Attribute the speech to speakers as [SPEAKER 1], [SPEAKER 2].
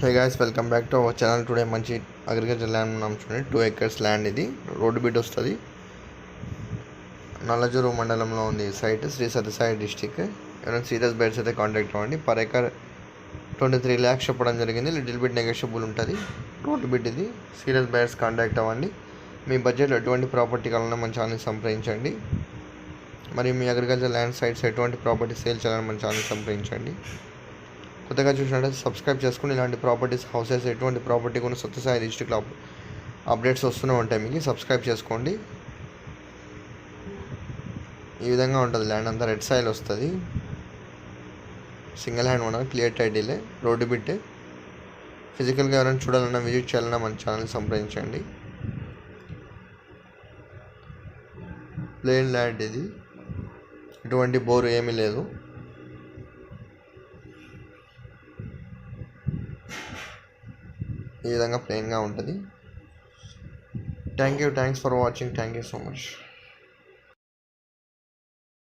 [SPEAKER 1] Hey guys, welcome back to our channel. Today మంచి agriculture land ఉన్నాం చూడండి. 2 acres land. ఇది రోడ్డు బిడ్ వస్తుంది. నల్లజూరు మండలంలో ఉంది సైట్. శ్రీ సత్యసాయి డిస్టిక్. ఎవరైనా సీరియస్ బైట్స్ అయితే కాంటాక్ట్ అవ్వండి. పర్ ఎకర్ 23 lakhs చెప్పడం జరిగింది. లిటిల్ బిట్ నెగోషియబుల్ ఉంటుంది. రోడ్డు బిడ్ ఇది. సీరియస్ బైట్స్ కాంటాక్ట్ అవ్వండి. మీ బడ్జెట్లో ఎటువంటి ప్రాపర్టీ కావాలన్నా మన ఛానల్ సంప్రదించండి. మరియు మీ అగ్రికల్చర్ ల్యాండ్ సైట్స్ ఎటువంటి ప్రాపర్టీ సేల్ చేయాలని మన ఛానల్ సంప్రదించండి. కొత్తగా చూసినట్లయితే సబ్స్క్రైబ్ చేసుకుని ఇలాంటి ప్రాపర్టీస్, హౌసెస్, ఎటువంటి ప్రాపర్టీ కూడా సత్యసాయి డిస్ట్రిక్ట్లో అప్డేట్స్ వస్తూనే ఉంటాయి. మీకు సబ్స్క్రైబ్ చేసుకోండి. ఈ విధంగా ఉంటుంది ల్యాండ్ అంతా. రెడ్ సాయిల్ వస్తుంది. సింగిల్ హ్యాండ్ ఓనర్, క్లియర్ టైటిలే, రోడ్డు బిట్టే. ఫిజికల్గా ఎవరైనా చూడాలన్నా, విజిట్ చేయాలన్నా మన ఛానల్ సంప్రదించండి. ప్లెయిన్ ల్యాండ్ ఇది. ఎటువంటి బోరు ఏమీ లేదు. ఈ విధంగా ప్లెయిన్గా ఉంటుంది. Thanks for watching. Thank you so much.